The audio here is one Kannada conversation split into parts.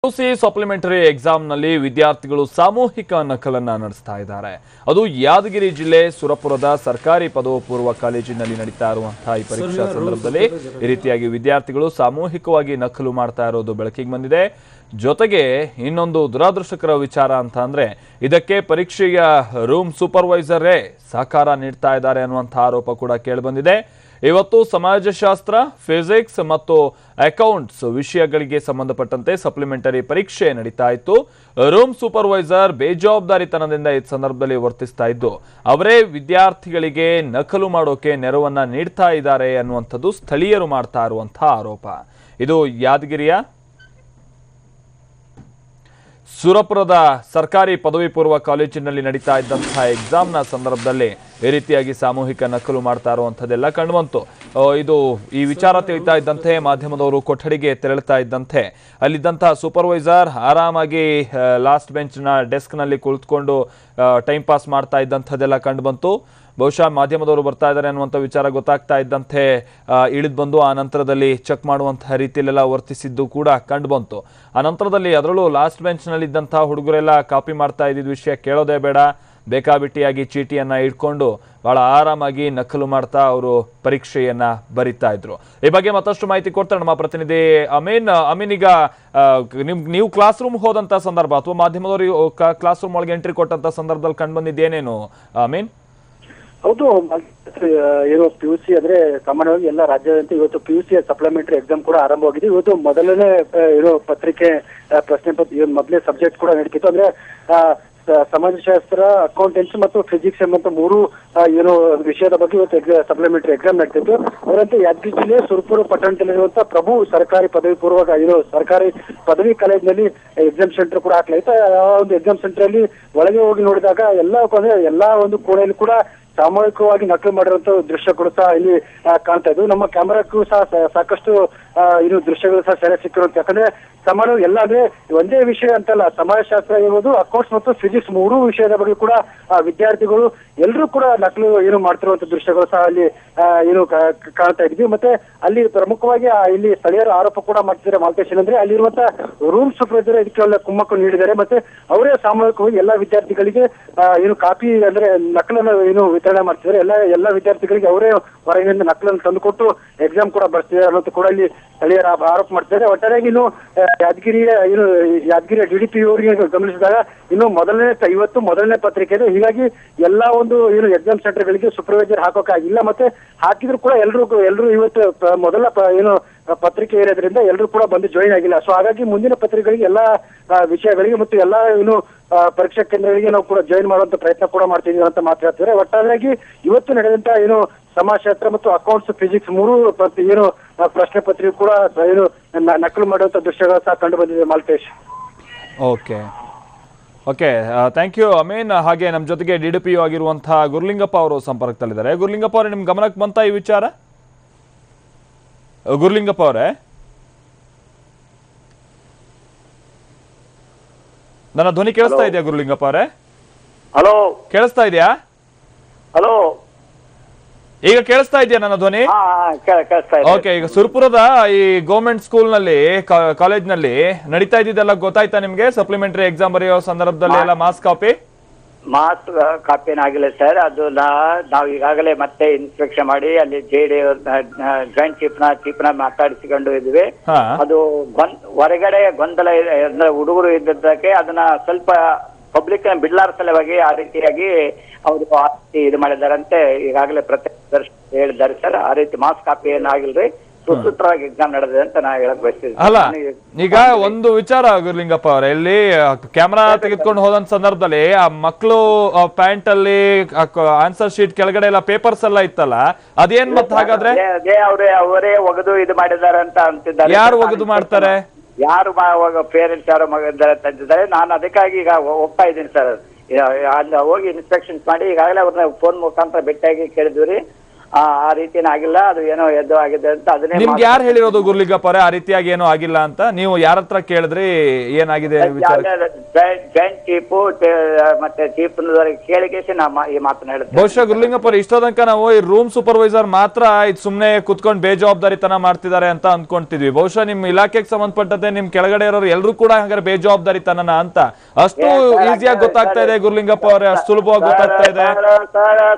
ಪಿಯುಸಿ ಸಪ್ಲಿಮೆಂಟರಿ ಎಕ್ಸಾಮ್ನಲ್ಲಿ ವಿದ್ಯಾರ್ಥಿಗಳು ಸಾಮೂಹಿಕ ನಕಲನ್ನ ನಡೆಸ್ತಾ ಇದ್ದಾರೆ. ಅದು ಯಾದಗಿರಿ ಜಿಲ್ಲೆ ಸುರಪುರದ ಸರ್ಕಾರಿ ಪದವಿ ಪೂರ್ವ ಕಾಲೇಜಿನಲ್ಲಿ ನಡೀತಾ ಇರುವಂತಹ ಈ ಪರೀಕ್ಷಾ ಸಂದರ್ಭದಲ್ಲಿ ಈ ರೀತಿಯಾಗಿ ವಿದ್ಯಾರ್ಥಿಗಳು ಸಾಮೂಹಿಕವಾಗಿ ನಕಲು ಮಾಡ್ತಾ ಇರೋದು ಬೆಳಕಿಗೆ ಬಂದಿದೆ. ಜೊತೆಗೆ ಇನ್ನೊಂದು ದುರಾದೃಷ್ಟಕರ ವಿಚಾರ ಅಂತ ಅಂದ್ರೆ ಇದಕ್ಕೆ ಪರೀಕ್ಷೆಯ ರೂಮ್ ಸೂಪರ್ವೈಸರೇ ಸಹಕಾರ ನೀಡ್ತಾ ಇದ್ದಾರೆ ಅನ್ನುವಂತಹ ಆರೋಪ ಕೂಡ ಕೇಳಿಬಂದಿದೆ. ಇವತ್ತು ಸಮಾಜಶಾಸ್ತ್ರ, ಫಿಸಿಕ್ಸ್ ಮತ್ತು ಅಕೌಂಟ್ಸ್ ವಿಷಯಗಳಿಗೆ ಸಂಬಂಧಪಟ್ಟಂತೆ ಸಪ್ಲಿಮೆಂಟರಿ ಪರೀಕ್ಷೆ ನಡೀತಾ ಇತ್ತು. ರೂಮ್ ಸೂಪರ್ವೈಸರ್ ಬೇಜವಾಬ್ದಾರಿತನದಿಂದ ಈ ಸಂದರ್ಭದಲ್ಲಿ ವರ್ತಿಸ್ತಾ ಇದ್ದು ಅವರೇ ವಿದ್ಯಾರ್ಥಿಗಳಿಗೆ ನಕಲು ಮಾಡೋಕೆ ನೆರವನ್ನ ನೀಡ್ತಾ ಇದ್ದಾರೆ ಅನ್ನುವಂಥದ್ದು ಸ್ಥಳೀಯರು ಮಾಡ್ತಾ ಇರುವಂತಹ ಆರೋಪ. ಇದು ಯಾದಗಿರಿಯ ಸುರಪುರದ ಸರ್ಕಾರಿ ಪದವಿ ಪೂರ್ವ ಕಾಲೇಜಿನಲ್ಲಿ ನಡೀತಾ ಇದ್ದಂತಹ ಎಕ್ಸಾಮ್ನ ಸಂದರ್ಭದಲ್ಲಿ ಈ ರೀತಿಯಾಗಿ ಸಾಮೂಹಿಕ ನಕಲು ಮಾಡ್ತಾ ಇರುವಂಥದ್ದೆಲ್ಲ ಕಂಡುಬಂತು. ಇದು ಈ ವಿಚಾರ ತಿಳಿತಾ ಇದ್ದಂತೆ ಮಾಧ್ಯಮದವರು ಕೊಠಡಿಗೆ ತೆರಳುತ್ತಾ ಇದ್ದಂತೆ ಅಲ್ಲಿದ್ದಂತಹ ಸೂಪರ್ವೈಸರ್ ಆರಾಮಾಗಿ ಲಾಸ್ಟ್ ಬೆಂಚ್ನ ಡೆಸ್ಕ್ನಲ್ಲಿ ಕುಳಿತುಕೊಂಡು ಟೈಮ್ ಪಾಸ್ ಮಾಡ್ತಾ ಇದ್ದಂಥದ್ದೆಲ್ಲ ಕಂಡುಬಂತು. ಬಹುಶಃ ಮಾಧ್ಯಮದವರು ಬರ್ತಾ ಇದ್ದಾರೆ ಅನ್ನುವಂಥ ವಿಚಾರ ಗೊತ್ತಾಗ್ತಾ ಇದ್ದಂತೆ ಇಳಿದು ಬಂದು ಆ ನಂತರದಲ್ಲಿ ಚೆಕ್ ಮಾಡುವಂತಹ ರೀತಿಯಲ್ಲೆಲ್ಲ ವರ್ತಿಸಿದ್ದು ಕೂಡ ಕಂಡುಬಂತು. ಆ ನಂತರದಲ್ಲಿ ಅದರಲ್ಲೂ ಲಾಸ್ಟ್ ಬೆಂಚ್ನಲ್ಲಿದ್ದಂತಹ ಹುಡುಗರೆಲ್ಲ ಕಾಪಿ ಮಾಡ್ತಾ ಇದ್ದಿದ್ದ ವಿಷಯ ಕೇಳೋದೇ ಬೇಡ, ಬೇಕಾಬಿಟ್ಟಿಯಾಗಿ ಚೀಟಿಯನ್ನ ಇಟ್ಕೊಂಡು ಬಹಳ ಆರಾಮಾಗಿ ನಕಲು ಮಾಡ್ತಾ ಅವರು ಪರೀಕ್ಷೆಯನ್ನ ಬರಿತಾ ಇದ್ರು. ಈ ಬಗ್ಗೆ ಮತ್ತಷ್ಟು ಮಾಹಿತಿ ಕೊಡ್ತಾರೆ ನಮ್ಮ ಪ್ರತಿನಿಧಿ ಅಮೀನ್. ಈಗ ನೀವು ಕ್ಲಾಸ್ ರೂಮ್ ಹೋದಂತ ಸಂದರ್ಭ ಅಥವಾ ಮಾಧ್ಯಮದವರು ಕ್ಲಾಸ್ ರೂಮ್ ಒಳಗೆ ಎಂಟ್ರಿ ಕೊಟ್ಟಂತ ಸಂದರ್ಭದಲ್ಲಿ ಕಂಡು ಬಂದಿದ್ದೇನೇನು ಅಮೀನ್? ಹೌದು, ಏನು ಪಿಯುಸಿ ಅಂದ್ರೆ ಸಾಮಾನ್ಯವಾಗಿ ಎಲ್ಲ ರಾಜ್ಯಾದ್ಯಂತ ಇವತ್ತು ಪಿಯುಸಿ ಸಪ್ಲಿಮೆಂಟರಿ ಎಕ್ಸಾಮ್ ಕೂಡ ಆರಂಭವಾಗಿದೆ. ಇವತ್ತು ಮೊದಲನೇ ಏನು ಪತ್ರಿಕೆ ಪ್ರಶ್ನೆ ಮೊದಲನೇ ಸಬ್ಜೆಕ್ಟ್ ಕೂಡ ನಡೀತಿತ್ತು. ಅಂದ್ರೆ ಸಮಾಜಶಾಸ್ತ್ರ, ಅಕೌಂಟೆನ್ಸಿ ಮತ್ತು ಫಿಸಿಕ್ಸ್ ಎಂಬಂತ ಮೂರು ಏನು ವಿಷಯದ ಬಗ್ಗೆ ಇವತ್ತು ಸಪ್ಲಿಮೆಂಟರಿ ಎಕ್ಸಾಮ್ ನಡೀತಿತ್ತು. ಅದರಂತೆ ಯಾದಗಿರಿ ಜಿಲ್ಲೆ ಸುರಪುರ ಪಟ್ಟಣದಲ್ಲಿರುವಂತಹ ಪ್ರಭು ಸರ್ಕಾರಿ ಪದವಿ ಪೂರ್ವ ಏನು ಸರ್ಕಾರಿ ಪದವಿ ಕಾಲೇಜಿನಲ್ಲಿ ಎಕ್ಸಾಮ್ ಸೆಂಟರ್ ಕೂಡ ಹಾಕಲಾಯಿತು. ಆ ಒಂದು ಎಕ್ಸಾಮ್ ಸೆಂಟರ್ ಅಲ್ಲಿ ಒಳಗೆ ಹೋಗಿ ನೋಡಿದಾಗ ಎಲ್ಲಾ ಒಂದು ಕೋಣೆಯಲ್ಲಿ ಕೂಡ ಸಾಮೂಹಿಕವಾಗಿ ನಕಲು ಮಾಡಿರುವಂತ ದೃಶ್ಯಗಳು ಸಹ ಇಲ್ಲಿ ಕಾಣ್ತಾ ಇದ್ವು. ನಮ್ಮ ಕ್ಯಾಮೆರಾಕ್ಕೂ ಸಹ ಸಾಕಷ್ಟು ಇದು ದೃಶ್ಯಗಳು ಸಹ ಸೆರೆ ಸಿಕ್ಕಿರುತ್ತೆ. ಯಾಕಂದ್ರೆ ಸಾಮಾನ್ಯ ಎಲ್ಲ ಅಂದ್ರೆ ಒಂದೇ ವಿಷಯ ಅಂತಲ್ಲ, ಸಮಾಜಶಾಸ್ತ್ರ ಇರ್ಬೋದು, ಅಕೌಂಟ್ಸ್ ಮತ್ತು ಫಿಸಿಕ್ಸ್ ಮೂರು ವಿಷಯದ ಬಗ್ಗೆ ಕೂಡ ವಿದ್ಯಾರ್ಥಿಗಳು ಎಲ್ಲರೂ ಕೂಡ ನಕಲು ಏನು ಮಾಡ್ತಿರುವಂತ ದೃಶ್ಯಗಳು ಸಹ ಅಲ್ಲಿ ಏನು ಕಾಣ್ತಾ ಇದ್ವಿ. ಮತ್ತೆ ಅಲ್ಲಿ ಪ್ರಮುಖವಾಗಿ ಇಲ್ಲಿ ಸ್ಥಳೀಯರು ಆರೋಪ ಕೂಡ ಮಾಡ್ತಿದ್ದಾರೆ ಮಾಲ್ತೇಶ್, ಅಂದ್ರೆ ಅಲ್ಲಿರುವಂತ ರೂಮ್ ಸೂಪರ್ವೈಸರ್ ಇದಕ್ಕೆ ಒಳ್ಳೆ ಕುಮ್ಮಕ್ಕು ನೀಡಿದ್ದಾರೆ. ಮತ್ತೆ ಅವರೇ ಸಾಮೂಹಿಕವಾಗಿ ಎಲ್ಲಾ ವಿದ್ಯಾರ್ಥಿಗಳಿಗೆ ಏನು ಕಾಪಿ ಅಂದ್ರೆ ನಕಲನ್ನು ಏನು ವಿತರಣೆ ಮಾಡ್ತಿದ್ದಾರೆ. ಎಲ್ಲ ವಿದ್ಯಾರ್ಥಿಗಳಿಗೆ ಅವರೇ ಹೊರಗಿನಿಂದ ನಕಲನ್ನು ತಂದುಕೊಟ್ಟು ಎಕ್ಸಾಮ್ ಕೂಡ ಬರ್ತಿದ್ದಾರೆ ಅನ್ನೋದು ಕೂಡ ಇಲ್ಲಿ ಸ್ಥಳೀಯರ ಆರೋಪ ಮಾಡ್ತಿದ್ದಾರೆ. ಒಟ್ಟಾರೆಯಾಗಿ ಇನ್ನು ಯಾದಗಿರಿಯ ಡಿಡಿಪಿ ಅವರಿಗೆ ಗಮನಿಸಿದಾಗ ಇನ್ನು ಇವತ್ತು ಮೊದಲನೇ ಪತ್ರಿಕೆ ಇದೆ. ಹೀಗಾಗಿ ಎಲ್ಲಾ ಒಂದು ಏನು ಎಕ್ಸಾಮ್ ಸೆಂಟರ್ ಗಳಿಗೆ ಸೂಪರ್ವೈಸರ್ ಹಾಕೋಕ್ಕಾಗಿಲ್ಲ. ಮತ್ತೆ ಹಾಕಿದ್ರು ಕೂಡ ಎಲ್ರು ಇವತ್ತು ಮೊದಲ ಏನು ಪತ್ರಿಕೆ ಇರೋದ್ರಿಂದ ಎಲ್ಲರೂ ಕೂಡ ಬಂದು ಜಾಯಿನ್ ಆಗಿಲ್ಲ. ಸೊ ಹಾಗಾಗಿ ಮುಂದಿನ ಪತ್ರಿಕೆಗಳಿಗೆ ಎಲ್ಲಾ ವಿಷಯಗಳಿಗೆ ಮತ್ತು ಎಲ್ಲಾ ಏನು ಪರೀಕ್ಷಾ ಕೇಂದ್ರಗಳಿಗೆ ನಾವು ಕೂಡ ಜಾಯಿನ್ ಮಾಡುವಂತ ಪ್ರಯತ್ನ ಕೂಡ ಮಾಡ್ತಿದೀವಿ ಅಂತ ಮಾತಾಡ್ತಿದ್ದಾರೆ. ಒಟ್ಟಾರೆಯಾಗಿ ಇವತ್ತು ನಡೆದಂತ ಏನು ಸಮಾಜಶಾಸ್ತ್ರ ಮತ್ತು ಅಕೌಂಟ್ಸ್, ಫಿಸಿಕ್ಸ್ ಮೂರು ಏನು ಪ್ರಶ್ನೆ ಪತ್ರಿಕೆ ಕೂಡ ಏನು ನಕಲು ಮಾಡುವಂತ ದೃಶ್ಯಗಳು ಸಹ ಕಂಡು ಬಂದಿದೆ Maltesh. Okay, thank you Ameen. ಹಾಗೆ ನಮ್ಮ ಜೊತೆಗೆ ಡಿಡಿಪಿ ಆಗಿರುವಂತಹ ಗುರುಲಿಂಗಪ್ಪ ಅವರು ಸಂಪರ್ಕದಲ್ಲಿದ್ದಾರೆ. ಗುರುಲಿಂಗಪ್ಪ ಅವರೇ, ನಿಮ್ ಗಮನಕ್ಕೆ ಬಂತ ಈ ವಿಚಾರ? ಗುರುಲಿಂಗಪ್ಪ ಅವರೇ, ನನ್ನ ಧ್ವನಿ ಕೇಳಿಸ್ತಾ ಇದೆಯಾ? ಗುರುಲಿಂಗಪ್ಪ ಅವರೇ, ಹಲೋ, ಕೇಳಿಸ್ತಾ ಇದೆಯಾ? ಹಲೋ, ಈಗ ಕೇಳಿಸ್ತಾ ಇದೆಯಾ ನನ್ನ ಧ್ವನಿ? ಓಕೆ, ಈಗ ಸುರಪುರದ ಈ ಗೌರ್ಮೆಂಟ್ ಸ್ಕೂಲ್ ನಲ್ಲಿ ಕಾಲೇಜ್ ನಲ್ಲಿ ನಡೀತಾ ಇದ್ದಿದ್ದೆಲ್ಲ ಗೊತ್ತಾಯ್ತಾ ನಿಮ್ಗೆ? ಸಪ್ಲಿಮೆಂಟರಿ ಎಕ್ಸಾಮ್ ಬರೆಯೋ ಸಂದರ್ಭದಲ್ಲಿ ಎಲ್ಲ ಮಾಸ್ ಕಾಪಿ ಏನಾಗಿಲ್ಲ ಸರ್. ಅದು ನಾವು ಈಗಾಗಲೇ ಮತ್ತೆ ಇನ್ಸ್ಪೆಕ್ಷನ್ ಮಾಡಿ ಅಲ್ಲಿ JD ಜಾಯಿಂಟ್ ಚೀಫ್ನ ಮಾತಾಡಿಸಿಕೊಂಡು ಇದ್ವಿ. ಅದು ಹೊರಗಡೆ ಗೊಂದಲ ಹುಡುಗರು ಇದ್ದಕ್ಕೆ ಅದನ್ನ ಸ್ವಲ್ಪ ಪಬ್ಲಿಕ್ ಬಿಡ್ಲಾರ ಸಲುವಾಗಿ ಆ ರೀತಿಯಾಗಿ ಅವರು ಇದು ಮಾಡಿದಾರಂತೆ ಈಗಾಗಲೇ ಪ್ರತ್ಯಕ್ಷ ಹೇಳಿದ್ದಾರೆ ಸರ್. ಆ ರೀತಿ ಮಾಸ್ ಕಾಪಿ ಏನಾಗಿಲ್ರಿ, ಸುಸೂತ್ರವಾಗಿ ಎಕ್ಸಾಮ್ ನಡೆದಿದೆ ಅಂತ ನಾ ಹೇಳಕ್ ಬಯಸ್ತೀನಿ. ಅಲ್ಲ, ಈಗ ಒಂದು ವಿಚಾರ ಗುರುಲಿಂಗಪ್ಪ ಅವರೇ, ಇಲ್ಲಿ ಕ್ಯಾಮ್ರಾ ತೆಗೆದುಕೊಂಡು ಹೋದಂತ ಸಂದರ್ಭದಲ್ಲಿ ಆ ಮಕ್ಕಳು ಪ್ಯಾಂಟ್ ಅಲ್ಲಿ ಆನ್ಸರ್ ಶೀಟ್ ಕೆಳಗಡೆ ಎಲ್ಲ ಪೇಪರ್ಸ್ ಎಲ್ಲ ಇತ್ತಲ್ಲ, ಅದೇನ್ ಮತ್ತೆ ಹಾಗಾದ್ರೆ? ಅವರೇ ಒಗದು ಇದು ಮಾಡಿದ್ದಾರೆ ಅಂತ ಅಂತಿದ್ದಾರೆ. ಯಾರು ಒಗದು ಮಾಡ್ತಾರೆ? ಯಾರು ಪೇರೆಂಟ್ಸ್ ಯಾರು ತಂದಿದ್ದಾರೆ. ನಾನು ಅದಕ್ಕಾಗಿ ಈಗ ಹೋಗ್ತಾ ಇದ್ದೀನಿ ಸರ್. ಅಲ್ಲಿ ಹೋಗಿ ಇನ್ಸ್ಪೆಕ್ಷನ್ ಮಾಡಿ ಈಗಾಗಲೇ ಅವ್ರನ್ನ ಫೋನ್ ಮುಖಾಂತರ ಭೇಟಿಯಾಗಿ ಕೇಳಿದ್ವಿ. ಆ ರೀತಿನ ಆಗಿಲ್ಲ, ಅದು ಏನೋ ಎದ್ದು ಆಗಿದೆ ಅಂತ ಅದನ್ನೇ ನಿಮ್ಗೆ ಯಾರು ಹೇಳಿರೋದು ಗುರುಲಿಂಗಪ್ಪ ಅವರೇ ಆ ರೀತಿಯಾಗಿ ಏನೋ ಆಗಿಲ್ಲ ಅಂತ? ನೀವು ಯಾರ ಹತ್ರ ಕೇಳಿದ್ರಿ ಏನಾಗಿದೆ ವಿಚಾರ? ಜಾಯಿಂಟ್ ಚೀಫ್ ಮತ್ತೆ ಚೀಫ್ ಕೇಳಿಕೇಸಿ ನಾ ಈ ಮಾತನ್ನ ಹೇಳ್ತೇನೆ. ಬಹುಶಃ ಗುರುಲಿಂಗಪ್ಪ ಅವ್ರೆ, ಇಷ್ಟ ತನಕ ನಾವು ಈ ರೂಮ್ ಸೂಪರ್ವೈಸರ್ ಮಾತ್ರ ಇದು ಸುಮ್ನೆ ಕುತ್ಕೊಂಡು ಬೇಜವಾಬ್ದಾರಿತನ ಮಾಡ್ತಿದ್ದಾರೆ ಅಂತ ಅಂದ್ಕೊಂತಿದ್ವಿ. ಬಹುಶಃ ನಿಮ್ ಇಲಾಖೆಗೆ ಸಂಬಂಧಪಟ್ಟಂತೆ ನಿಮ್ ಕೆಳಗಡೆ ಇರೋರು ಎಲ್ರು ಕೂಡ ಹಂಗಾರೆ ಬೇಜವಾಬ್ದಾರಿತನನ ಅಂತ ಅಷ್ಟು ಈಸಿಯಾಗಿ ಗೊತ್ತಾಗ್ತಾ ಇದೆ ಗುರುಲಿಂಗಪ್ಪ ಅವರೇ, ಅಷ್ಟು ಸುಲಭವಾಗಿ ಗೊತ್ತಾಗ್ತಾ ಇದೆ.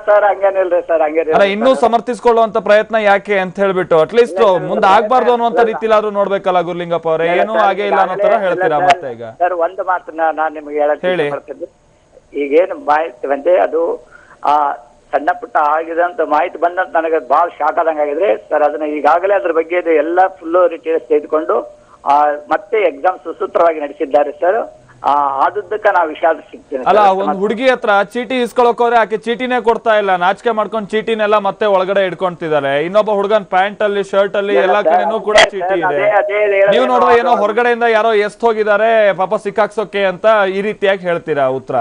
ಸರ್ ಹಂಗೇನಿಲ್ರಿ ಸರ್, ಹಂಗೇನಿಲ್ಲ. ಇನ್ನೂ ಸಮರ್ಥಿಸಿಕೊಳ್ಳುವಂತ ಪ್ರಯತ್ನ ಯಾಕೆ ಅಂತ ಹೇಳ್ಬಿಟ್ಟು ಅಟ್ಲೀಸ್ಟ್ ಮುಂದೆ ಆಗ್ಬಾರ್ದು ಅನ್ನುವಂತ ರೀತಿಲಾದ್ರೂ ನೋಡ್ಬೇಕಲ್ಲ ಗುರುಲಿಂಗಪ್ಪ ಅವರೇ, ಏನೂ ಹಾಗೆ ಇಲ್ಲ ಅನ್ನೋ ತರ ಹೇಳ್ತೀರಾ ಮತ್ತೆ ಈಗ? ಸರ್ ಒಂದು ಮಾತನ್ನ ನಾನು ನಿಮ್ಗೆ ಹೇಳಿ, ಈಗೇನು ಮಾಹಿತಿ ಬಂದೆ ಅದು ಆ ಸಣ್ಣ ಪುಟ್ಟ ಆಗಿದೆ ಅಂತ ಮಾಹಿತಿ ಬಂದಂತ ನನಗೆ ಬಹಳ ಶಾಕ್ ಆದಂಗೆ ಆಗಿದ್ರೆ ಸರ್, ಅದನ್ನ ಈಗಾಗಲೇ ಅದ್ರ ಬಗ್ಗೆ ಎಲ್ಲ ಫುಲ್ ಡೀಟೇಲ್ಸ್ ತೆಗೆದುಕೊಂಡು ಮತ್ತೆ ಎಕ್ಸಾಮ್ ಸುಸೂತ್ರವಾಗಿ ನಡೆಸಿದ್ದಾರೆ ಸರ್. ಆದದ್ದಕ್ಕೆ ನಾವು ವಿಷಾದಿಸುತ್ತೇನೆ. ಅಲ್ಲ, ಒಂದ್ ಹುಡುಗಿ ಹತ್ರ ಚೀಟಿ ಇಸ್ಕೊಳಕೋರೆ ಆಕೆ ಚೀಟಿನೇ ಕೊಡ್ತಾ ಇಲ್ಲ, ನಾಚಿಕೆ ಮಾಡ್ಕೊಂಡು ಚೀಟಿನೆಲ್ಲ ಮತ್ತೆ ಒಳಗಡೆ ಇಟ್ಕೊಂತಿದ್ದಾರೆ. ಇನ್ನೊಬ್ಬ ಹುಡುಗನ್ ಪ್ಯಾಂಟ್ ಅಲ್ಲಿ ಶರ್ಟ್ ಅಲ್ಲಿ ಎಲ್ಲಾ ಕಡೆನೂ ಕೂಡ ಚೀಟಿ ಇದೆ. ನೀವು ನೋಡಿದ್ರೆ ಏನೋ ಹೊರಗಡೆಯಿಂದ ಯಾರೋ ಎಷ್ಟ್ ಹೋಗಿದ್ದಾರೆ ಪಾಪ ಸಿಕ್ಕಾಕ್ಸೋಕೆ ಅಂತ ಈ ರೀತಿಯಾಗಿ ಹೇಳ್ತೀರಾ ಉತ್ತರ?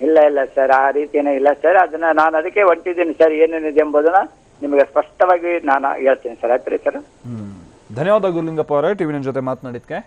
ಇಲ್ಲ ಇಲ್ಲ ಸರ್, ಆ ರೀತಿಯೇ ಇಲ್ಲ ಸರ್. ಅದನ್ನ ನಾನು ಅದಕ್ಕೆ ಹೊಂಟಿದ್ದೀನಿ ಸರ್, ಏನೇನಿದೆ ಎಂಬುದನ್ನ ನಿಮಗೆ ಸ್ಪಷ್ಟವಾಗಿ ನಾನು ಹೇಳ್ತೀನಿ ಸರ್. ಆಯ್ತು ಸರ್. ಧನ್ಯವಾದ ಗುರುಲಿಂಗಪ್ಪ ಅವರೇ, ಟಿವಿ9 ಜೊತೆ ಮಾತನಾಡಿದ್ಕೆ.